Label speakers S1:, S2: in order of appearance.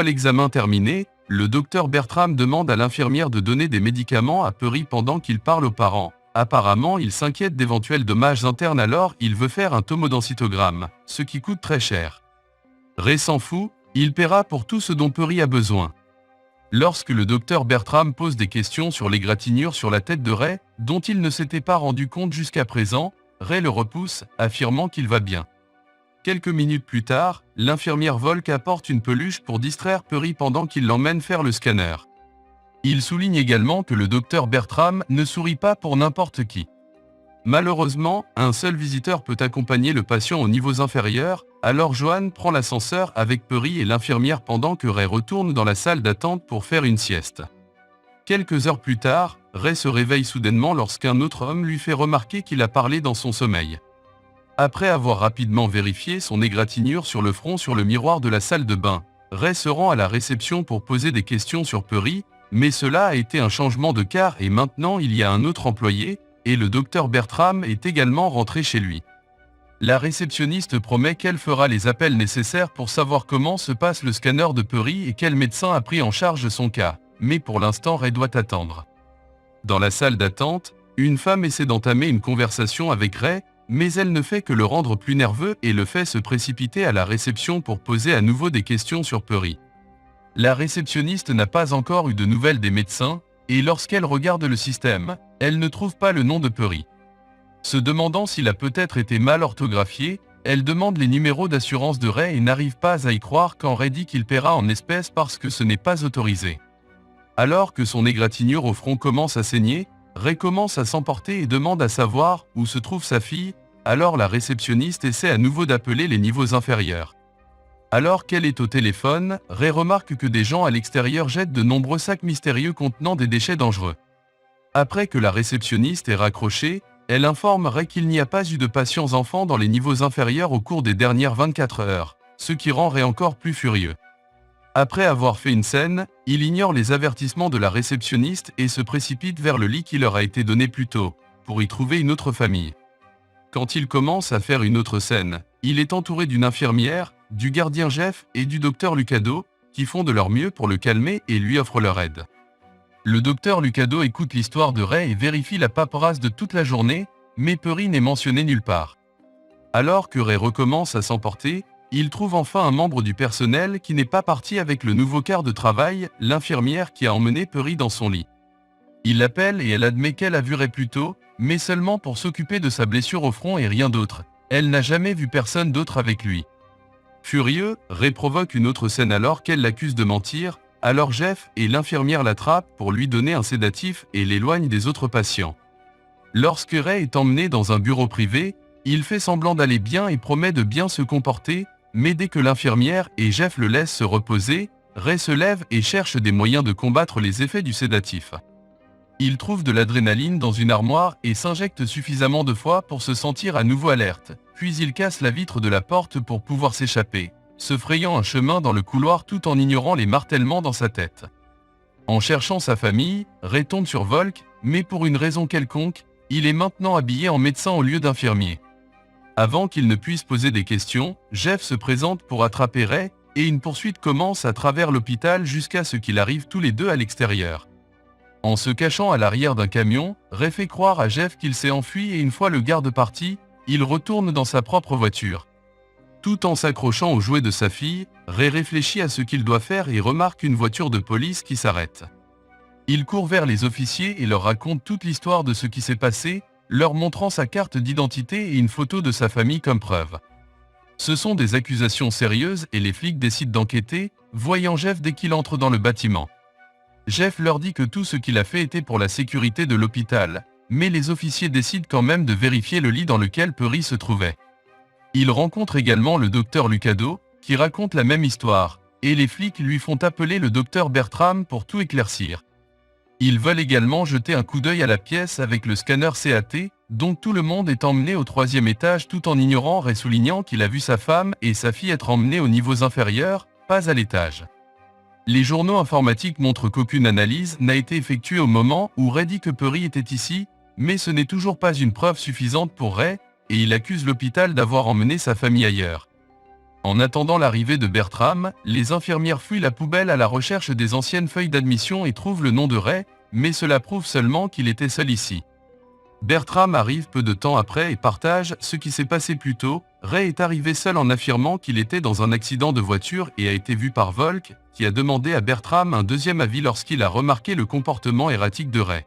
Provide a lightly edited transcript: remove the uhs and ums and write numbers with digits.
S1: L'examen terminé, le docteur Bertram demande à l'infirmière de donner des médicaments à Perry pendant qu'il parle aux parents. Apparemment, il s'inquiète d'éventuels dommages internes, alors il veut faire un tomodensitogramme, ce qui coûte très cher. Ray s'en fout, il paiera pour tout ce dont Perry a besoin. Lorsque le docteur Bertram pose des questions sur l'égratignure sur la tête de Ray, dont il ne s'était pas rendu compte jusqu'à présent, Ray le repousse, affirmant qu'il va bien. Quelques minutes plus tard, l'infirmière Volk apporte une peluche pour distraire Perry pendant qu'il l'emmène faire le scanner. Il souligne également que le docteur Bertram ne sourit pas pour n'importe qui. Malheureusement, un seul visiteur peut accompagner le patient aux niveaux inférieurs, alors Joan prend l'ascenseur avec Perry et l'infirmière pendant que Ray retourne dans la salle d'attente pour faire une sieste. Quelques heures plus tard, Ray se réveille soudainement lorsqu'un autre homme lui fait remarquer qu'il a parlé dans son sommeil. Après avoir rapidement vérifié son égratignure sur le front sur le miroir de la salle de bain, Ray se rend à la réception pour poser des questions sur Perry, mais cela a été un changement de quart et maintenant il y a un autre employé, et le docteur Bertram est également rentré chez lui. La réceptionniste promet qu'elle fera les appels nécessaires pour savoir comment se passe le scanner de Perry et quel médecin a pris en charge son cas, mais pour l'instant Ray doit attendre. Dans la salle d'attente, une femme essaie d'entamer une conversation avec Ray, mais elle ne fait que le rendre plus nerveux et le fait se précipiter à la réception pour poser à nouveau des questions sur Perry. La réceptionniste n'a pas encore eu de nouvelles des médecins, et lorsqu'elle regarde le système, elle ne trouve pas le nom de Perry. Se demandant s'il a peut-être été mal orthographié, elle demande les numéros d'assurance de Ray et n'arrive pas à y croire quand Ray dit qu'il paiera en espèces parce que ce n'est pas autorisé. Alors que son égratignure au front commence à saigner, Ray commence à s'emporter et demande à savoir où se trouve sa fille, alors la réceptionniste essaie à nouveau d'appeler les niveaux inférieurs. Alors qu'elle est au téléphone, Ray remarque que des gens à l'extérieur jettent de nombreux sacs mystérieux contenant des déchets dangereux. Après que la réceptionniste ait raccroché, elle informe Ray qu'il n'y a pas eu de patients enfants dans les niveaux inférieurs au cours des dernières 24 heures, ce qui rend Ray encore plus furieux. Après avoir fait une scène, il ignore les avertissements de la réceptionniste et se précipite vers le lit qui leur a été donné plus tôt, pour y trouver une autre famille. Quand il commence à faire une autre scène, il est entouré d'une infirmière, du gardien Jeff et du docteur Lucado, qui font de leur mieux pour le calmer et lui offrent leur aide. Le docteur Lucado écoute l'histoire de Ray et vérifie la paperasse de toute la journée, mais Perry n'est mentionné nulle part. Alors que Ray recommence à s'emporter, il trouve enfin un membre du personnel qui n'est pas parti avec le nouveau quart de travail, l'infirmière qui a emmené Perry dans son lit. Il l'appelle et elle admet qu'elle a vu Ray plus tôt, mais seulement pour s'occuper de sa blessure au front et rien d'autre. Elle n'a jamais vu personne d'autre avec lui. Furieux, Ray provoque une autre scène alors qu'elle l'accuse de mentir, alors Jeff et l'infirmière l'attrapent pour lui donner un sédatif et l'éloignent des autres patients. Lorsque Ray est emmené dans un bureau privé, il fait semblant d'aller bien et promet de bien se comporter, mais dès que l'infirmière et Jeff le laissent se reposer, Ray se lève et cherche des moyens de combattre les effets du sédatif. Il trouve de l'adrénaline dans une armoire et s'injecte suffisamment de fois pour se sentir à nouveau alerte, puis il casse la vitre de la porte pour pouvoir s'échapper, se frayant un chemin dans le couloir tout en ignorant les martèlements dans sa tête. En cherchant sa famille, Ray tombe sur Volk, mais pour une raison quelconque, il est maintenant habillé en médecin au lieu d'infirmier. Avant qu'il ne puisse poser des questions, Jeff se présente pour attraper Ray, et une poursuite commence à travers l'hôpital jusqu'à ce qu'ils arrivent tous les deux à l'extérieur. En se cachant à l'arrière d'un camion, Ray fait croire à Jeff qu'il s'est enfui et une fois le garde parti, il retourne dans sa propre voiture. Tout en s'accrochant au jouet de sa fille, Ray réfléchit à ce qu'il doit faire et remarque une voiture de police qui s'arrête. Il court vers les officiers et leur raconte toute l'histoire de ce qui s'est passé, leur montrant sa carte d'identité et une photo de sa famille comme preuve. Ce sont des accusations sérieuses et les flics décident d'enquêter, voyant Jeff dès qu'il entre dans le bâtiment. Jeff leur dit que tout ce qu'il a fait était pour la sécurité de l'hôpital, mais les officiers décident quand même de vérifier le lit dans lequel Perry se trouvait. Il rencontre également le docteur Lucado, qui raconte la même histoire, et les flics lui font appeler le docteur Bertram pour tout éclaircir. Ils veulent également jeter un coup d'œil à la pièce avec le scanner CAT, dont tout le monde est emmené au 3e étage tout en ignorant et soulignant qu'il a vu sa femme et sa fille être emmenés aux niveaux inférieurs, pas à l'étage. Les journaux informatiques montrent qu'aucune analyse n'a été effectuée au moment où Ray dit que Perry était ici, mais ce n'est toujours pas une preuve suffisante pour Ray, et il accuse l'hôpital d'avoir emmené sa famille ailleurs. En attendant l'arrivée de Bertram, les infirmières fouillent la poubelle à la recherche des anciennes feuilles d'admission et trouvent le nom de Ray, mais cela prouve seulement qu'il était seul ici. Bertram arrive peu de temps après et partage ce qui s'est passé plus tôt. Ray est arrivé seul en affirmant qu'il était dans un accident de voiture et a été vu par Volk, qui a demandé à Bertram un deuxième avis lorsqu'il a remarqué le comportement erratique de Ray.